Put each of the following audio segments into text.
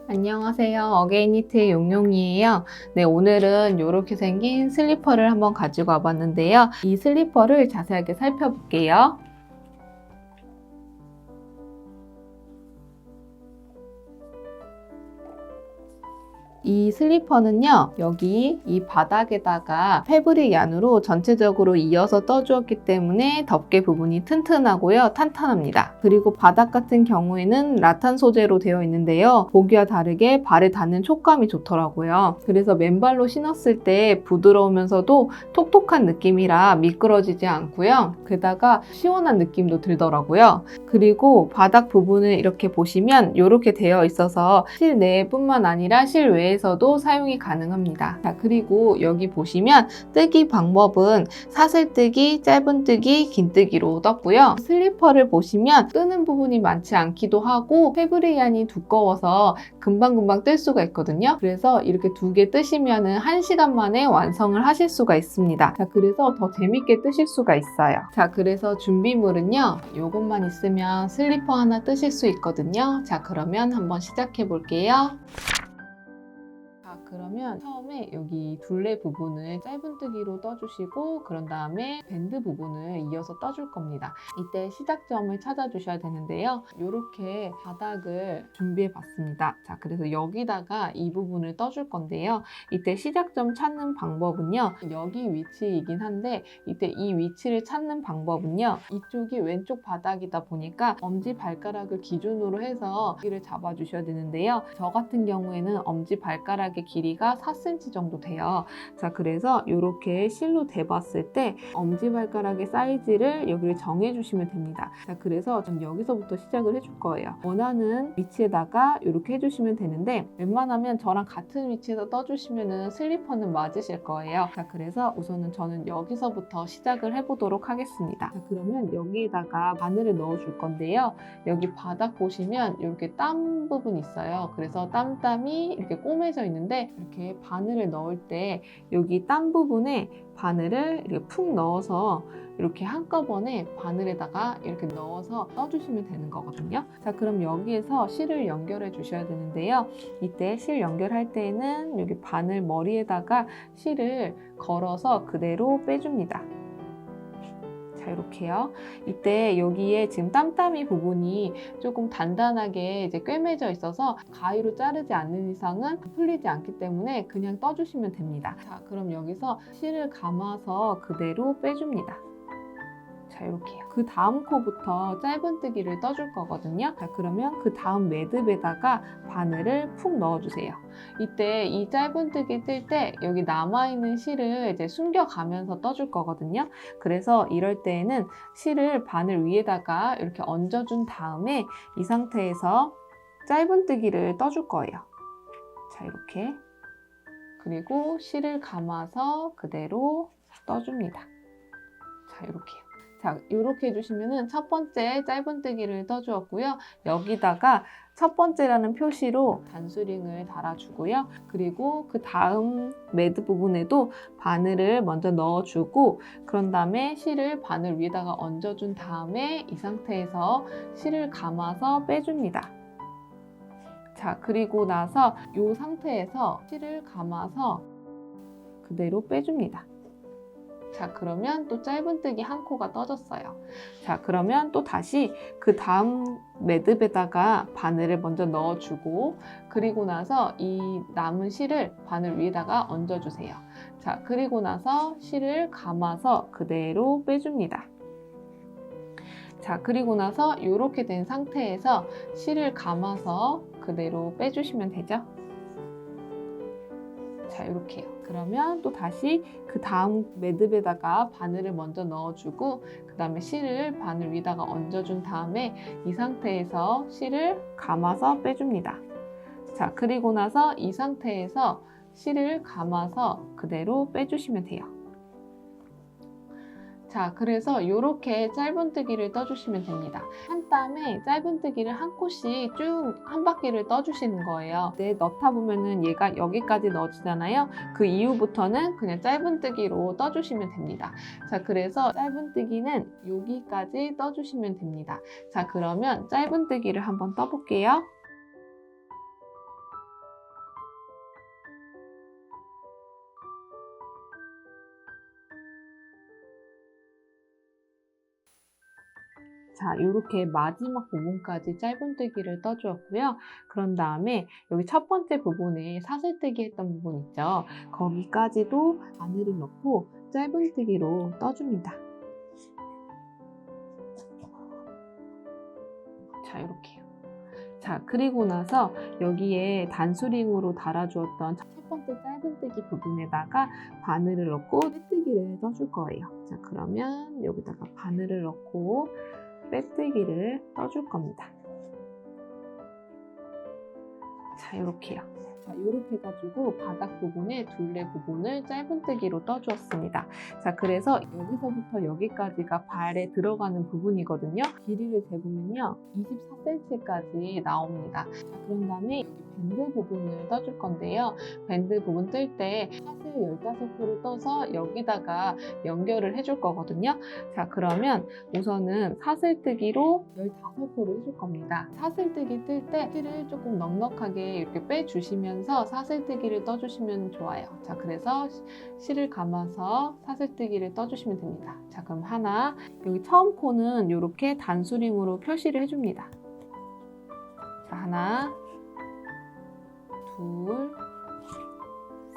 안녕하세요. 어게인니트의 용용이에요. 네, 오늘은 이렇게 생긴 슬리퍼를 한번 가지고 와봤는데요. 이 슬리퍼를 자세하게 살펴볼게요. 이 슬리퍼는요, 여기 이 바닥에다가 패브릭 얀으로 전체적으로 이어서 떠주었기 때문에 덮개 부분이 튼튼하고요, 탄탄합니다. 그리고 바닥 같은 경우에는 라탄 소재로 되어 있는데요, 보기와 다르게 발에 닿는 촉감이 좋더라고요. 그래서 맨발로 신었을 때 부드러우면서도 톡톡한 느낌이라 미끄러지지 않고요, 게다가 시원한 느낌도 들더라고요. 그리고 바닥 부분을 이렇게 보시면 이렇게 되어 있어서 실내뿐만 아니라 실외에서도 사용이 가능합니다. 자, 그리고 여기 보시면 뜨기 방법은 사슬뜨기, 짧은뜨기, 긴뜨기로 떴고요. 슬리퍼를 보시면 뜨는 부분이 많지 않기도 하고 패브릭 얀이 두꺼워서 금방금방 뜰 수가 있거든요. 그래서 이렇게 두 개 뜨시면 1시간 만에 완성을 하실 수가 있습니다. 자, 그래서 더 재밌게 뜨실 수가 있어요. 자, 그래서 준비물은요, 이것만 있으면 슬리퍼 하나 뜨실 수 있거든요. 자, 그러면 한번 시작해 볼게요. 그러면 처음에 여기 둘레 부분을 짧은뜨기로 떠주시고 그런 다음에 밴드 부분을 이어서 떠줄 겁니다. 이때 시작점을 찾아주셔야 되는데요. 이렇게 바닥을 준비해 봤습니다. 자, 그래서 여기다가 이 부분을 떠줄 건데요. 이때 시작점 찾는 방법은요, 여기 위치이긴 한데 이때 이 위치를 찾는 방법은요, 이쪽이 왼쪽 바닥이다 보니까 엄지발가락을 기준으로 해서 여기를 잡아주셔야 되는데요. 저 같은 경우에는 엄지발가락의 길이가 4cm 정도 돼요. 자, 그래서 이렇게 실로 대봤을 때 엄지발가락의 사이즈를 여기를 정해주시면 됩니다. 자, 그래서 전 여기서부터 시작을 해줄 거예요. 원하는 위치에다가 이렇게 해주시면 되는데 웬만하면 저랑 같은 위치에서 떠주시면 슬리퍼는 맞으실 거예요. 자, 그래서 우선은 저는 여기서부터 시작을 해보도록 하겠습니다. 자, 그러면 여기에다가 바늘을 넣어줄 건데요. 여기 바닥 보시면 이렇게 땀 부분 있어요. 그래서 땀이 이렇게 꼬매져 있는데 이렇게 바늘을 넣을 때 여기 땀 부분에 바늘을 이렇게 푹 넣어서 이렇게 한꺼번에 바늘에다가 이렇게 넣어서 떠주시면 되는 거거든요. 자, 그럼 여기에서 실을 연결해 주셔야 되는데요. 이때 실 연결할 때에는 여기 바늘 머리에다가 실을 걸어서 그대로 빼줍니다. 자, 이렇게요. 이때 여기에 지금 땀땀이 부분이 조금 단단하게 이제 꿰매져 있어서 가위로 자르지 않는 이상은 풀리지 않기 때문에 그냥 떠주시면 됩니다. 자, 그럼 여기서 실을 감아서 그대로 빼줍니다. 자, 이렇게요. 그 다음 코부터 짧은뜨기를 떠줄 거거든요. 자, 그러면 그 다음 매듭에다가 바늘을 푹 넣어주세요. 이때 이 짧은뜨기 뜰 때 여기 남아있는 실을 이제 숨겨가면서 떠줄 거거든요. 그래서 이럴 때에는 실을 바늘 위에다가 이렇게 얹어준 다음에 이 상태에서 짧은뜨기를 떠줄 거예요. 자, 이렇게. 그리고 실을 감아서 그대로 떠줍니다. 자, 이렇게요. 자, 이렇게 해주시면 첫 번째 짧은뜨기를 떠주었고요. 여기다가 첫 번째라는 표시로 단수링을 달아주고요. 그리고 그 다음 매듭 부분에도 바늘을 먼저 넣어주고 그런 다음에 실을 바늘 위에다가 얹어준 다음에 이 상태에서 실을 감아서 빼줍니다. 자, 그리고 나서 이 상태에서 실을 감아서 그대로 빼줍니다. 자, 그러면 또 짧은뜨기 한 코가 떠졌어요. 자, 그러면 또 다시 그 다음 매듭에다가 바늘을 먼저 넣어주고 그리고 나서 이 남은 실을 바늘 위에다가 얹어주세요. 자, 그리고 나서 실을 감아서 그대로 빼줍니다. 자, 그리고 나서 이렇게 된 상태에서 실을 감아서 그대로 빼주시면 되죠. 자, 이렇게요. 그러면 또 다시 그 다음 매듭에다가 바늘을 먼저 넣어주고 그 다음에 실을 바늘 위에다가 얹어준 다음에 이 상태에서 실을 감아서 빼줍니다. 자, 그리고 나서 이 상태에서 실을 감아서 그대로 빼주시면 돼요. 자, 그래서 이렇게 짧은뜨기를 떠주시면 됩니다. 한 땀에 짧은뜨기를 한 코씩 쭉 한 바퀴를 떠주시는 거예요. 네, 넣다 보면은 얘가 여기까지 넣어지잖아요. 그 이후부터는 그냥 짧은뜨기로 떠주시면 됩니다. 자, 그래서 짧은뜨기는 여기까지 떠주시면 됩니다. 자, 그러면 짧은뜨기를 한번 떠볼게요. 자, 이렇게 마지막 부분까지 짧은뜨기를 떠주었고요. 그런 다음에 여기 첫 번째 부분에 사슬뜨기 했던 부분 있죠? 거기까지도 바늘을 넣고 짧은뜨기로 떠줍니다. 자, 이렇게요. 자, 그리고 나서 여기에 단수링으로 달아주었던 첫 번째 짧은뜨기 부분에다가 바늘을 넣고 빼뜨기를 떠줄 거예요. 자, 그러면 여기다가 바늘을 넣고 빼뜨기를 떠줄 겁니다. 자, 이렇게요. 자, 이렇게 해가지고 바닥 부분에 둘레 부분을 짧은뜨기로 떠주었습니다. 자, 그래서 여기서부터 여기까지가 발에 들어가는 부분이거든요. 길이를 재보면요, 24cm까지 나옵니다. 자, 그런 다음에 여기 밴드 부분을 떠줄 건데요. 밴드 부분 뜰 때 사슬 15코를 떠서 여기다가 연결을 해줄 거거든요. 자, 그러면 우선은 사슬뜨기로 15코를 해줄 겁니다. 사슬뜨기 뜰 때 실을 조금 넉넉하게 이렇게 빼주시면서 사슬뜨기를 떠주시면 좋아요. 자, 그래서 실을 감아서 사슬뜨기를 떠주시면 됩니다. 자, 그럼 하나, 여기 처음 코는 이렇게 단수링으로 표시를 해줍니다. 자, 하나, 둘,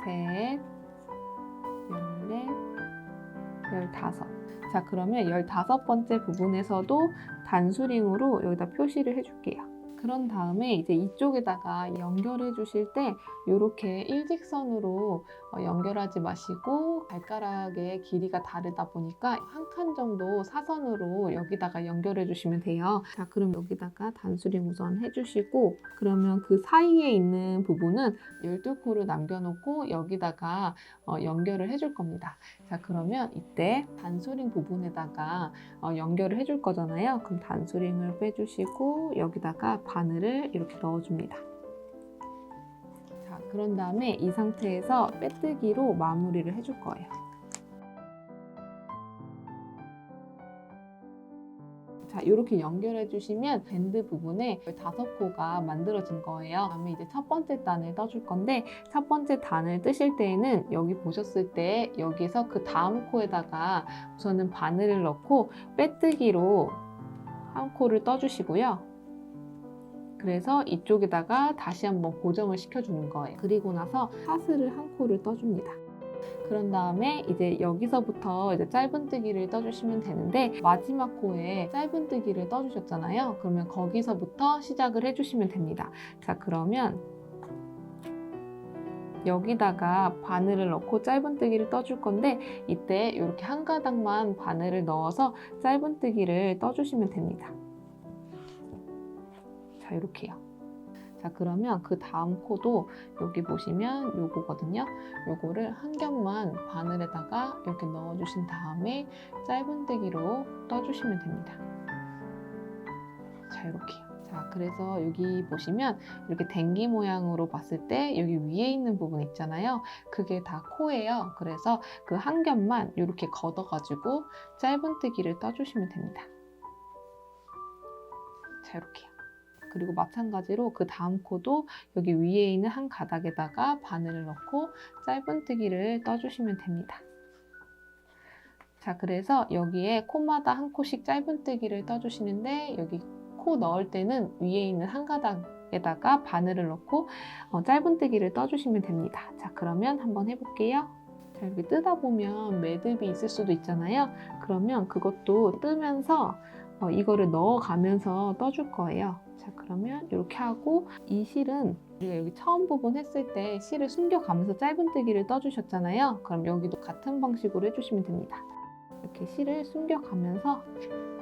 셋, 열넷, 15. 자, 그러면 15번째 부분에서도 단수링으로 여기다 표시를 해줄게요. 그런 다음에 이제 이쪽에다가 연결해 주실 때 이렇게 일직선으로 연결하지 마시고 발가락의 길이가 다르다 보니까 한 칸 정도 사선으로 여기다가 연결해 주시면 돼요. 자, 그럼 여기다가 단수링 우선 해주시고, 그러면 그 사이에 있는 부분은 12코를 남겨놓고 여기다가 연결을 해줄 겁니다. 자, 그러면 이때 단수링 부분에다가 연결을 해줄 거잖아요. 그럼 단수링을 빼주시고 여기다가 바늘을 이렇게 넣어줍니다. 자, 그런 다음에 이 상태에서 빼뜨기로 마무리를 해줄 거예요. 자, 이렇게 연결해 주시면 밴드 부분에 15코가 만들어진 거예요. 그다음에 이제 첫 번째 단을 떠줄 건데, 첫 번째 단을 뜨실 때에는 여기 보셨을 때 여기서 그 다음 코에다가 우선은 바늘을 넣고 빼뜨기로 한 코를 떠주시고요. 그래서 이쪽에다가 다시 한번 고정을 시켜주는 거예요. 그리고 나서 사슬을 한 코를 떠줍니다. 그런 다음에 이제 여기서부터 이제 짧은뜨기를 떠주시면 되는데, 마지막 코에 짧은뜨기를 떠주셨잖아요. 그러면 거기서부터 시작을 해주시면 됩니다. 자, 그러면 여기다가 바늘을 넣고 짧은뜨기를 떠줄 건데, 이때 이렇게 한 가닥만 바늘을 넣어서 짧은뜨기를 떠주시면 됩니다. 자, 이렇게요. 자, 그러면 그 다음 코도 여기 보시면 요거거든요. 요거를 한 겹만 바늘에다가 이렇게 넣어주신 다음에 짧은뜨기로 떠주시면 됩니다. 자, 이렇게요. 자, 그래서 여기 보시면 이렇게 댕기 모양으로 봤을 때 여기 위에 있는 부분 있잖아요. 그게 다 코예요. 그래서 그 한 겹만 이렇게 걷어가지고 짧은뜨기를 떠주시면 됩니다. 자, 이렇게요. 그리고 마찬가지로 그 다음 코도 여기 위에 있는 한 가닥에다가 바늘을 넣고 짧은뜨기를 떠주시면 됩니다. 자, 그래서 여기에 코마다 한 코씩 짧은뜨기를 떠주시는데, 여기 코 넣을 때는 위에 있는 한 가닥에다가 바늘을 넣고 짧은뜨기를 떠주시면 됩니다. 자, 그러면 한번 해볼게요. 자, 이렇게 뜨다 보면 매듭이 있을 수도 있잖아요. 그러면 그것도 뜨면서 이거를 넣어가면서 떠줄 거예요. 자, 그러면 이렇게 하고, 이 실은 우리가 여기 처음 부분 했을 때 실을 숨겨가면서 짧은뜨기를 떠주셨잖아요. 그럼 여기도 같은 방식으로 해주시면 됩니다. 이렇게 실을 숨겨가면서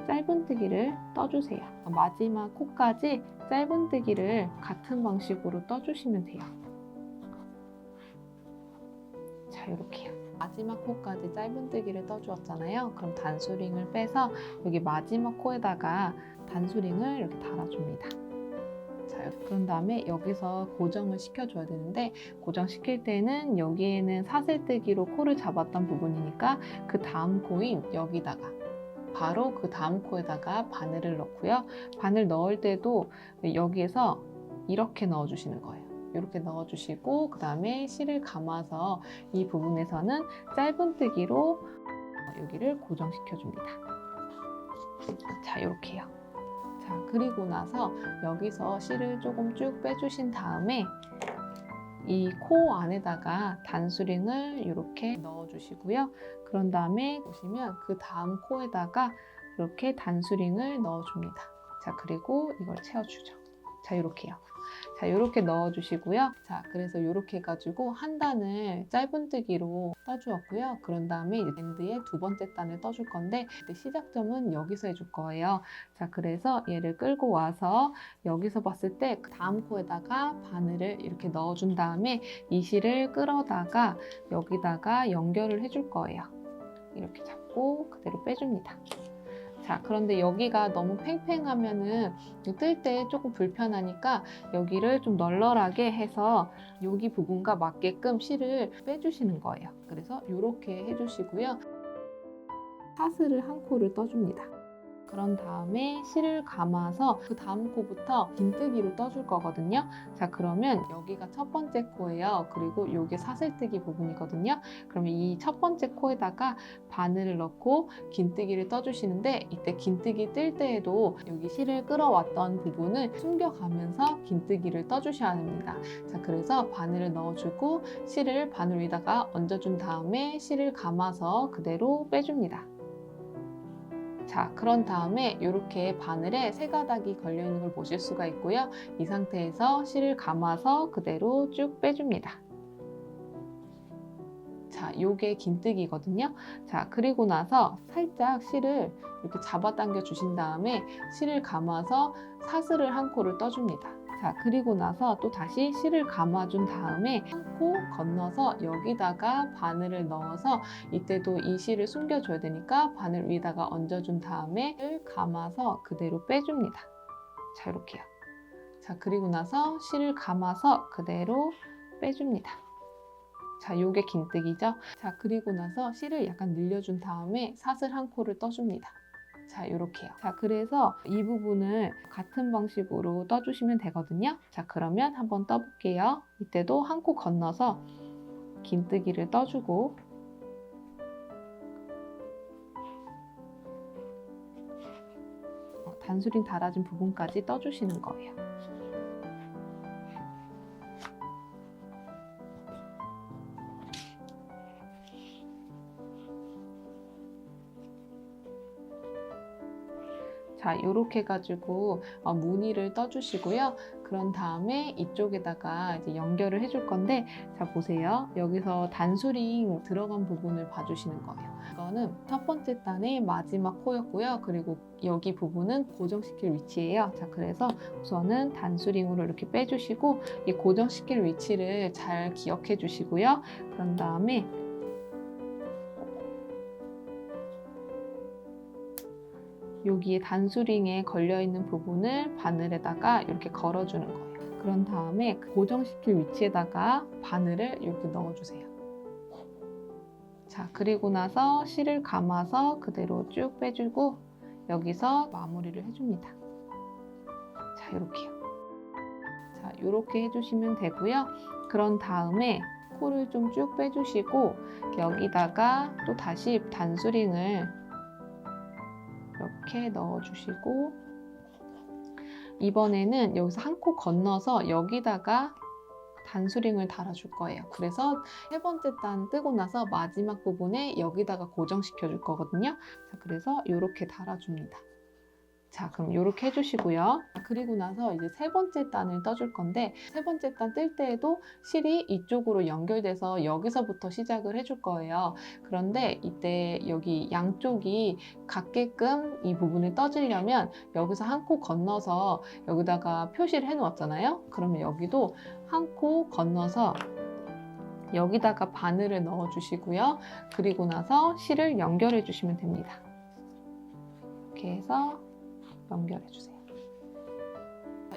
짧은뜨기를 떠주세요. 마지막 코까지 짧은뜨기를 같은 방식으로 떠주시면 돼요. 자, 이렇게요. 마지막 코까지 짧은뜨기를 떠주었잖아요. 그럼 단수링을 빼서 여기 마지막 코에다가 단수링을 이렇게 달아줍니다. 자, 그런 다음에 여기서 고정을 시켜줘야 되는데, 고정시킬 때는 여기에는 사슬뜨기로 코를 잡았던 부분이니까 그 다음 코인 여기다가, 바로 그 다음 코에다가 바늘을 넣고요. 바늘 넣을 때도 여기에서 이렇게 넣어주시는 거예요. 이렇게 넣어주시고, 그 다음에 실을 감아서 이 부분에서는 짧은뜨기로 여기를 고정시켜줍니다. 자, 이렇게요. 자, 그리고 나서 여기서 실을 조금 쭉 빼주신 다음에 이 코 안에다가 단수링을 이렇게 넣어주시고요. 그런 다음에 보시면 그 다음 코에다가 이렇게 단수링을 넣어줍니다. 자, 그리고 이걸 채워주죠. 자, 이렇게요. 자, 이렇게 넣어주시고요. 자, 그래서 이렇게 해가지고 한 단을 짧은뜨기로 떠주었고요. 그런 다음에 이제 밴드의 두 번째 단을 떠줄 건데 그때 시작점은 여기서 해줄 거예요. 자, 그래서 얘를 끌고 와서 여기서 봤을 때 그 다음 코에다가 바늘을 이렇게 넣어준 다음에 이 실을 끌어다가 여기다가 연결을 해줄 거예요. 이렇게 잡고 그대로 빼줍니다. 자, 그런데 여기가 너무 팽팽하면은 뜰 때 조금 불편하니까 여기를 좀 널널하게 해서 여기 부분과 맞게끔 실을 빼주시는 거예요. 그래서 이렇게 해주시고요. 사슬을 한 코를 떠줍니다. 그런 다음에 실을 감아서 그 다음 코부터 긴뜨기로 떠줄 거거든요. 자, 그러면 여기가 첫 번째 코예요. 그리고 이게 사슬뜨기 부분이거든요. 그러면 이 첫 번째 코에다가 바늘을 넣고 긴뜨기를 떠주시는데 이때 긴뜨기 뜰 때에도 여기 실을 끌어왔던 부분을 숨겨가면서 긴뜨기를 떠주셔야 합니다. 자, 그래서 바늘을 넣어주고 실을 바늘 위에다가 얹어준 다음에 실을 감아서 그대로 빼줍니다. 자, 그런 다음에 이렇게 바늘에 세 가닥이 걸려 있는 걸 보실 수가 있고요. 이 상태에서 실을 감아서 그대로 쭉 빼줍니다. 자, 요게 긴뜨기거든요. 자, 그리고 나서 살짝 실을 이렇게 잡아당겨 주신 다음에 실을 감아서 사슬을 한 코를 떠줍니다. 자, 그리고 나서 또 다시 실을 감아준 다음에 한 코 건너서 여기다가 바늘을 넣어서 이때도 이 실을 숨겨줘야 되니까 바늘 위에다가 얹어준 다음에 실을 감아서 그대로 빼줍니다. 자, 이렇게요. 자, 그리고 나서 실을 감아서 그대로 빼줍니다. 자, 요게 긴뜨기죠. 자, 그리고 나서 실을 약간 늘려준 다음에 사슬 한 코를 떠줍니다. 자, 이렇게요. 자, 그래서 이 부분을 같은 방식으로 떠주시면 되거든요. 자, 그러면 한번 떠볼게요. 이때도 한 코 건너서 긴뜨기를 떠주고 단수링 달아진 부분까지 떠주시는 거예요. 자, 이렇게 해가지고 무늬를 떠주시고요. 그런 다음에 이쪽에다가 이제 연결을 해줄 건데, 자, 보세요. 여기서 단수링 들어간 부분을 봐주시는 거예요. 이거는 첫 번째 단의 마지막 코였고요. 그리고 여기 부분은 고정시킬 위치예요. 자, 그래서 우선은 단수링으로 이렇게 빼주시고 이 고정시킬 위치를 잘 기억해 주시고요. 그런 다음에 여기에 단수링에 걸려있는 부분을 바늘에다가 이렇게 걸어주는 거예요. 그런 다음에 고정시킬 위치에다가 바늘을 이렇게 넣어주세요. 자, 그리고 나서 실을 감아서 그대로 쭉 빼주고 여기서 마무리를 해줍니다. 자, 이렇게요. 자, 이렇게 해주시면 되고요. 그런 다음에 코를 좀 쭉 빼주시고 여기다가 또 다시 단수링을 이렇게 넣어주시고 이번에는 여기서 한 코 건너서 여기다가 단수링을 달아줄 거예요. 그래서 세 번째 단 뜨고 나서 마지막 부분에 여기다가 고정시켜 줄 거거든요. 자, 그래서 이렇게 달아줍니다. 자, 그럼 이렇게 해주시고요. 그리고 나서 이제 세 번째 단을 떠줄 건데 세 번째 단 뜰 때에도 실이 이쪽으로 연결돼서 여기서부터 시작을 해줄 거예요. 그런데 이때 여기 양쪽이 같게끔 이 부분을 떠주려면 여기서 한 코 건너서 여기다가 표시를 해 놓았잖아요. 그러면 여기도 한 코 건너서 여기다가 바늘을 넣어 주시고요. 그리고 나서 실을 연결해 주시면 됩니다. 이렇게 해서 연결해 주세요.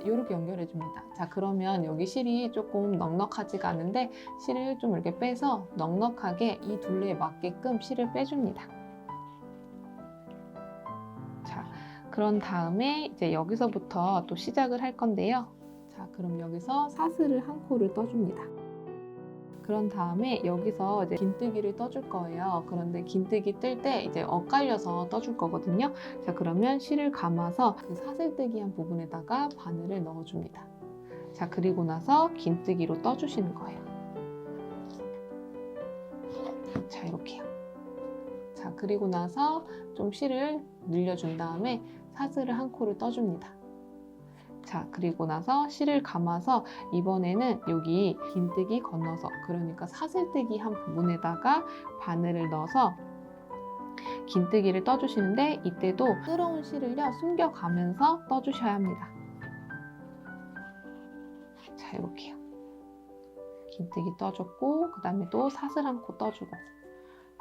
이렇게 연결해 줍니다. 자, 그러면 여기 실이 조금 넉넉하지가 않은데 실을 좀 이렇게 빼서 넉넉하게 이 둘레에 맞게끔 실을 빼줍니다. 자, 그런 다음에 이제 여기서부터 또 시작을 할 건데요. 자, 그럼 여기서 사슬을 한 코를 떠줍니다. 그런 다음에 여기서 이제 긴뜨기를 떠줄 거예요. 그런데 긴뜨기 뜰 때 이제 엇갈려서 떠줄 거거든요. 자, 그러면 실을 감아서 그 사슬뜨기한 부분에다가 바늘을 넣어줍니다. 자, 그리고 나서 긴뜨기로 떠주시는 거예요. 자, 이렇게요. 자, 그리고 나서 좀 실을 늘려준 다음에 사슬을 한 코를 떠줍니다. 자, 그리고 나서 실을 감아서 이번에는 여기 긴뜨기 건너서, 그러니까 사슬뜨기 한 부분에다가 바늘을 넣어서 긴뜨기를 떠주시는데, 이때도 끌어온 실을요 숨겨가면서 떠주셔야 합니다. 자, 이렇게요. 긴뜨기 떠줬고, 그 다음에 또 사슬 한 코 떠주고,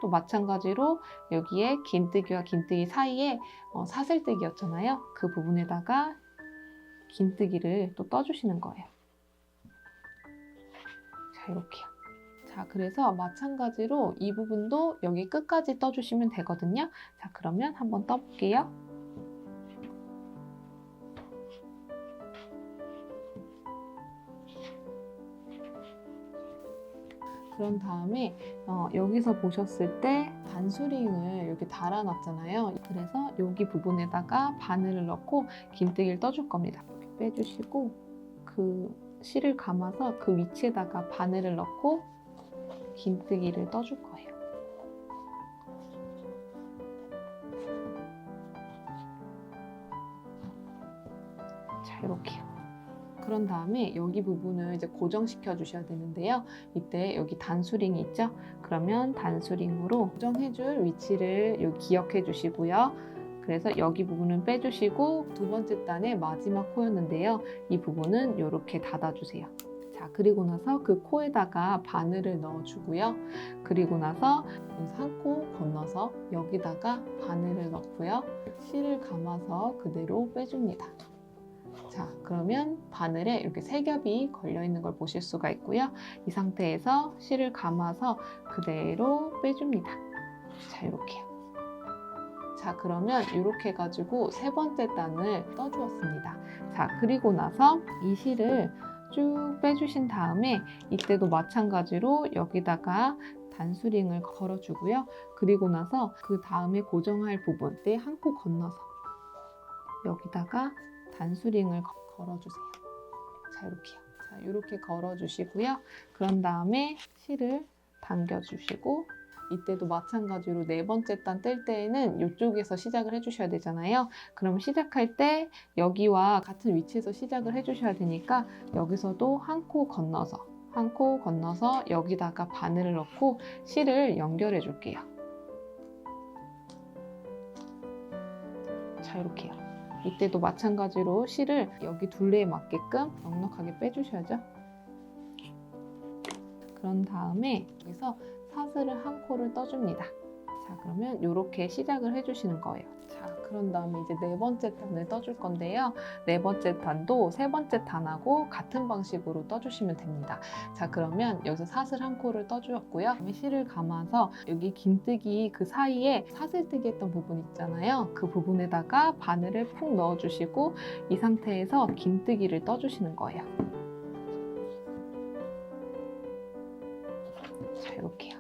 또 마찬가지로 여기에 긴뜨기와 긴뜨기 사이에 사슬뜨기였잖아요. 그 부분에다가 긴뜨기를 또 떠주시는 거예요. 자, 이렇게요. 자, 그래서 마찬가지로 이 부분도 여기 끝까지 떠주시면 되거든요. 자, 그러면 한번 떠볼게요. 그런 다음에 여기서 보셨을 때 단수링을 이렇게 달아놨잖아요. 그래서 여기 부분에다가 바늘을 넣고 긴뜨기를 떠줄 겁니다. 이렇게 빼주시고 그 실을 감아서 그 위치에다가 바늘을 넣고 긴뜨기를 떠줄 거예요. 자, 이렇게요. 그런 다음에 여기 부분을 이제 고정시켜 주셔야 되는데요. 이때 여기 단수링이 있죠? 그러면 단수링으로 고정해줄 위치를 여기 기억해 주시고요. 그래서 여기 부분은 빼주시고 두 번째 단의 마지막 코였는데요. 이 부분은 이렇게 닫아주세요. 자, 그리고 나서 그 코에다가 바늘을 넣어주고요. 그리고 나서 한 코 건너서 여기다가 바늘을 넣고요. 실을 감아서 그대로 빼줍니다. 자, 그러면 바늘에 이렇게 세 겹이 걸려 있는 걸 보실 수가 있고요. 이 상태에서 실을 감아서 그대로 빼줍니다. 자, 이렇게요. 자, 그러면 이렇게 해가지고 세 번째 단을 떠주었습니다. 자, 그리고 나서 이 실을 쭉 빼주신 다음에 이때도 마찬가지로 여기다가 단수링을 걸어주고요. 그리고 나서 그 다음에 고정할 부분 때 한 코 건너서 여기다가 단수링을 걸어주세요. 자, 이렇게요. 자, 이렇게 걸어주시고요. 그런 다음에 실을 당겨주시고 이때도 마찬가지로 네 번째 단 뜰 때에는 이쪽에서 시작을 해주셔야 되잖아요. 그럼 시작할 때 여기와 같은 위치에서 시작을 해주셔야 되니까 여기서도 한 코 건너서 여기다가 바늘을 넣고 실을 연결해 줄게요. 자, 이렇게요. 이때도 마찬가지로 실을 여기 둘레에 맞게끔 넉넉하게 빼주셔야죠. 그런 다음에 여기서 사슬을 한 코를 떠줍니다. 자, 그러면 이렇게 시작을 해주시는 거예요. 자, 그런 다음에 이제 네 번째 단을 떠줄 건데요. 네 번째 단도 세 번째 단하고 같은 방식으로 떠주시면 됩니다. 자, 그러면 여기서 사슬 한 코를 떠주었고요. 그다음에 실을 감아서 여기 긴뜨기 그 사이에 사슬뜨기 했던 부분 있잖아요. 그 부분에다가 바늘을 푹 넣어주시고 이 상태에서 긴뜨기를 떠주시는 거예요. 자, 이렇게요.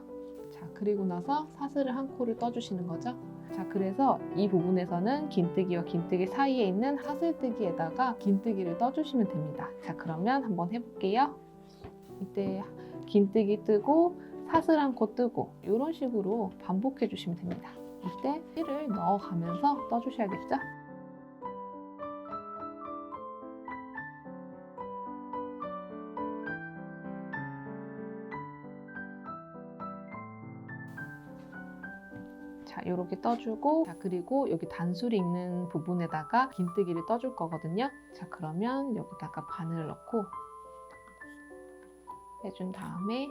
자, 그리고 나서 사슬을 한 코를 떠주시는 거죠. 자, 그래서 이 부분에서는 긴뜨기와 긴뜨기 사이에 있는 사슬뜨기에다가 긴뜨기를 떠주시면 됩니다. 자, 그러면 한번 해볼게요. 이때 긴뜨기 뜨고 사슬 한 코 뜨고 이런 식으로 반복해 주시면 됩니다. 이때 실을 넣어가면서 떠주셔야겠죠? 자, 이렇게 떠주고, 자, 그리고 여기 단술이 있는 부분에다가 긴뜨기를 떠줄 거거든요. 자, 그러면 여기다가 바늘을 넣고 해준 다음에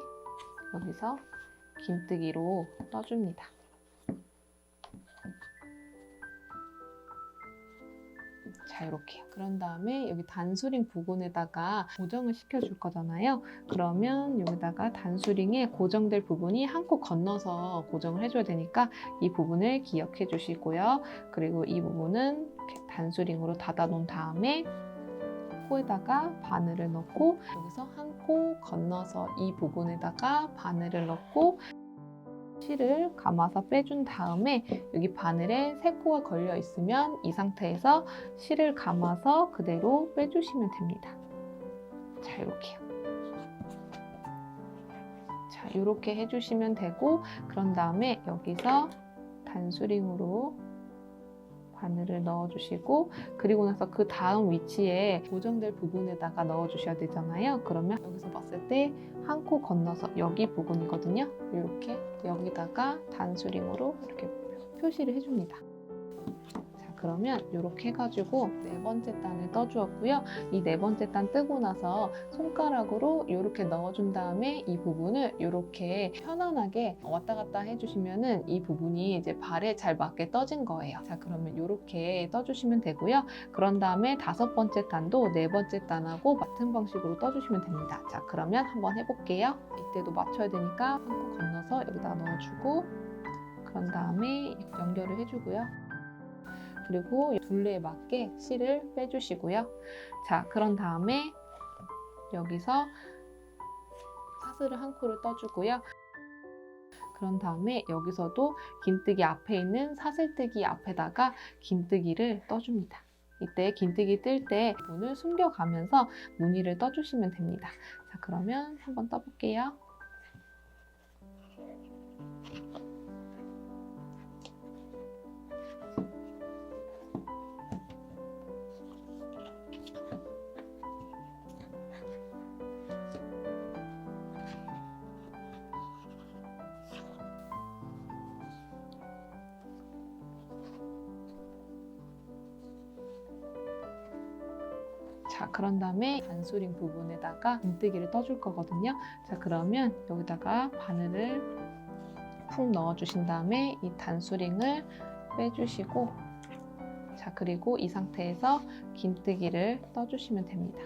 여기서 긴뜨기로 떠줍니다. 자, 이렇게요. 그런 다음에 여기 단수링 부분에다가 고정을 시켜줄 거잖아요. 그러면 여기다가 단수링에 고정될 부분이 한 코 건너서 고정을 해줘야 되니까 이 부분을 기억해 주시고요. 그리고 이 부분은 이렇게 단수링으로 닫아 놓은 다음에 코에다가 바늘을 넣고 여기서 한 코 건너서 이 부분에다가 바늘을 넣고 실을 감아서 빼준 다음에 여기 바늘에 세 코가 걸려 있으면 이 상태에서 실을 감아서 그대로 빼주시면 됩니다. 자, 이렇게요. 자, 이렇게 해주시면 되고, 그런 다음에 여기서 단수링으로 바늘을 넣어주시고, 그리고 나서 그 다음 위치에 고정될 부분에다가 넣어주셔야 되잖아요. 그러면 여기서 봤을 때 한 코 건너서 여기 부분이거든요. 이렇게 여기다가 단수링으로 이렇게 표시를 해줍니다. 그러면 이렇게 해가지고 네 번째 단을 떠주었고요. 이 네 번째 단 뜨고 나서 손가락으로 이렇게 넣어준 다음에 이 부분을 이렇게 편안하게 왔다 갔다 해주시면은 이 부분이 이제 발에 잘 맞게 떠진 거예요. 자, 그러면 이렇게 떠주시면 되고요. 그런 다음에 다섯 번째 단도 네 번째 단하고 같은 방식으로 떠주시면 됩니다. 자, 그러면 한번 해볼게요. 이때도 맞춰야 되니까 한 코 건너서 여기다가 넣어주고, 그런 다음에 연결을 해주고요. 그리고 둘레에 맞게 실을 빼주시고요. 자, 그런 다음에 여기서 사슬을 한 코를 떠주고요. 그런 다음에 여기서도 긴뜨기 앞에 있는 사슬뜨기 앞에다가 긴뜨기를 떠줍니다. 이때 긴뜨기 뜰 때 문을 숨겨가면서 무늬를 떠주시면 됩니다. 자, 그러면 한번 떠볼게요. 자, 그런 다음에 단수링 부분에다가 긴뜨기를 떠줄 거거든요. 자, 그러면 여기다가 바늘을 푹 넣어주신 다음에 이 단수링을 빼주시고, 자, 그리고 이 상태에서 긴뜨기를 떠주시면 됩니다.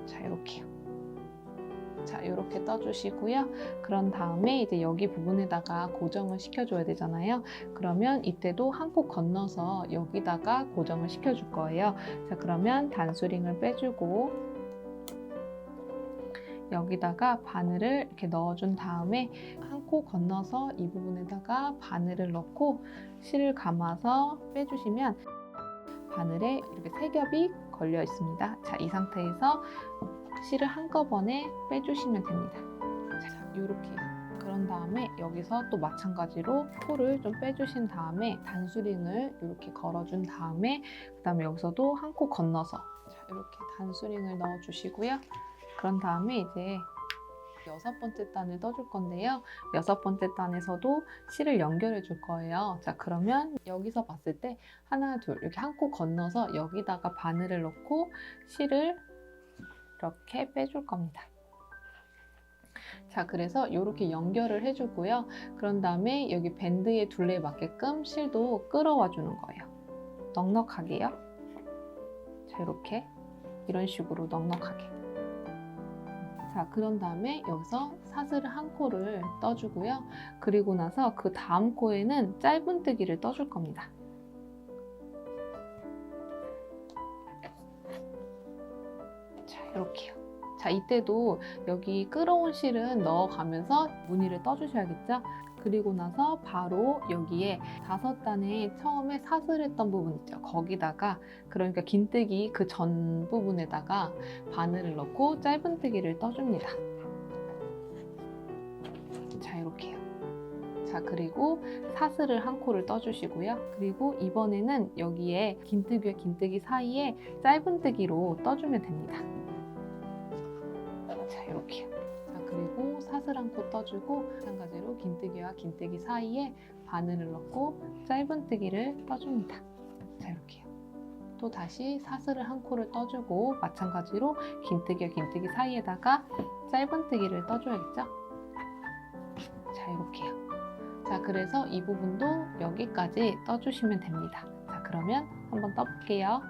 자, 이렇게요. 자, 이렇게 떠주시고요. 그런 다음에 이제 여기 부분에다가 고정을 시켜줘야 되잖아요. 그러면 이때도 한 코 건너서 여기다가 고정을 시켜줄 거예요. 자, 그러면 단수링을 빼주고 여기다가 바늘을 이렇게 넣어준 다음에 한 코 건너서 이 부분에다가 바늘을 넣고 실을 감아서 빼주시면 바늘에 이렇게 세 겹이 걸려 있습니다. 자, 이 상태에서 실을 한꺼번에 빼주시면 됩니다. 자, 이렇게. 그런 다음에 여기서 또 마찬가지로 코를 좀 빼주신 다음에 단수링을 이렇게 걸어준 다음에 그 다음에 여기서도 한 코 건너서 자, 이렇게 단수링을 넣어주시고요. 그런 다음에 이제 여섯 번째 단을 떠줄 건데요. 여섯 번째 단에서도 실을 연결해 줄 거예요. 자, 그러면 여기서 봤을 때 하나, 둘 이렇게 한 코 건너서 여기다가 바늘을 넣고 실을 이렇게 빼줄 겁니다. 자, 그래서 이렇게 연결을 해주고요. 그런 다음에 여기 밴드의 둘레에 맞게끔 실도 끌어와 주는 거예요. 넉넉하게요. 자, 이렇게 이런 식으로 넉넉하게. 자, 그런 다음에 여기서 사슬을 한 코를 떠주고요. 그리고 나서 그 다음 코에는 짧은뜨기를 떠줄 겁니다. 자, 이렇게요. 자, 이때도 여기 끌어온 실은 넣어가면서 무늬를 떠주셔야겠죠? 그리고 나서 바로 여기에 다섯 단에 처음에 사슬했던 부분 있죠? 거기다가 그러니까 긴뜨기 그 전 부분에다가 바늘을 넣고 짧은뜨기를 떠줍니다. 자, 이렇게요. 자, 그리고 사슬을 한 코를 떠주시고요. 그리고 이번에는 여기에 긴뜨기와 긴뜨기 사이에 짧은뜨기로 떠주면 됩니다. 자, 이렇게요. 자, 그리고 사슬 한 코 떠주고 마찬가지로 긴뜨기와 긴뜨기 사이에 바늘을 넣고 짧은뜨기를 떠줍니다. 자, 이렇게요. 또 다시 사슬을 한 코를 떠주고 마찬가지로 긴뜨기와 긴뜨기 사이에다가 짧은뜨기를 떠줘야겠죠? 자, 이렇게요. 자, 그래서 이 부분도 여기까지 떠주시면 됩니다. 자, 그러면 한번 떠볼게요.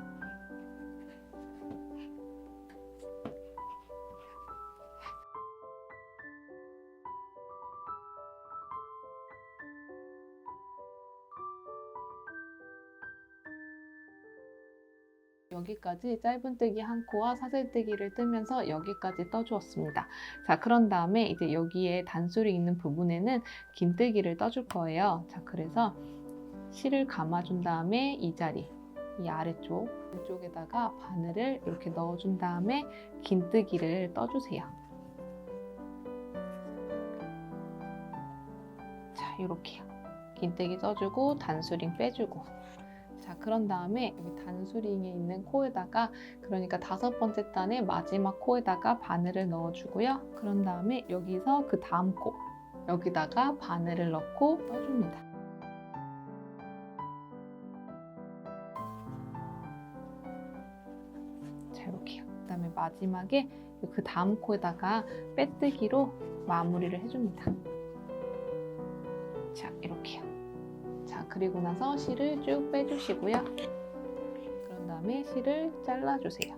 여기까지 짧은뜨기 한 코와 사슬뜨기를 뜨면서 여기까지 떠주었습니다. 자, 그런 다음에 이제 여기에 단술이 있는 부분에는 긴뜨기를 떠줄 거예요. 자, 그래서 실을 감아준 다음에 이 자리, 이 아래쪽, 이쪽에다가 바늘을 이렇게 넣어준 다음에 긴뜨기를 떠주세요. 자, 이렇게요. 긴뜨기 떠주고 단수링 빼주고. 자, 그런 다음에 여기 단수링에 있는 코에다가, 그러니까 5번째 단의 마지막 코에다가 바늘을 넣어주고요. 그런 다음에 여기서 그 다음 코, 여기다가 바늘을 넣고 떠줍니다. 자, 이렇게요. 그 다음에 마지막에 그 다음 코에다가 빼뜨기로 마무리를 해줍니다. 자, 이렇게요. 자, 그리고 나서 실을 쭉 빼주시고요. 그런 다음에 실을 잘라주세요.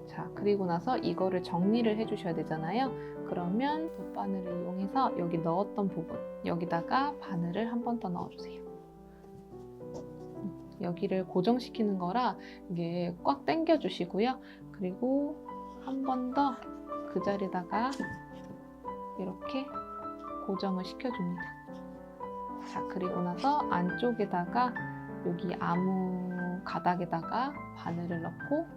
자, 그리고 나서 이거를 정리를 해주셔야 되잖아요. 그러면 돗바늘을 이용해서 여기 넣었던 부분, 여기다가 바늘을 한 번 더 넣어주세요. 여기를 고정시키는 거라 이게 꽉 당겨주시고요. 그리고 한 번 더 그 자리에다가 이렇게 고정을 시켜줍니다. 자, 그리고 나서 안쪽에다가 여기 아무 가닥에다가 바늘을 넣고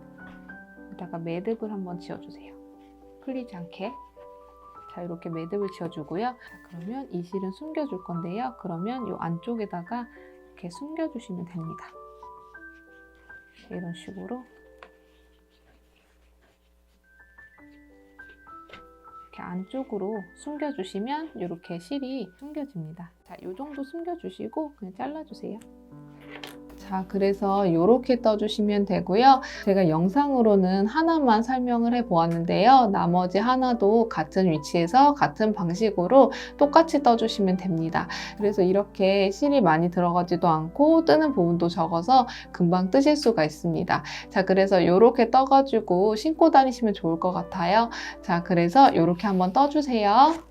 여기다가 매듭을 한번 지어주세요. 풀리지 않게. 자, 이렇게 매듭을 지어주고요. 자, 그러면 이 실은 숨겨줄 건데요. 그러면 이 안쪽에다가 이렇게 숨겨주시면 됩니다. 자, 이런 식으로 이렇게 안쪽으로 숨겨주시면 이렇게 실이 숨겨집니다. 자, 이 정도 숨겨주시고 그냥 잘라주세요. 자, 그래서 이렇게 떠주시면 되고요. 제가 영상으로는 하나만 설명을 해보았는데요. 나머지 하나도 같은 위치에서 같은 방식으로 똑같이 떠주시면 됩니다. 그래서 이렇게 실이 많이 들어가지도 않고 뜨는 부분도 적어서 금방 뜨실 수가 있습니다. 자, 그래서 이렇게 떠가지고 신고 다니시면 좋을 것 같아요. 자, 그래서 이렇게 한번 떠주세요.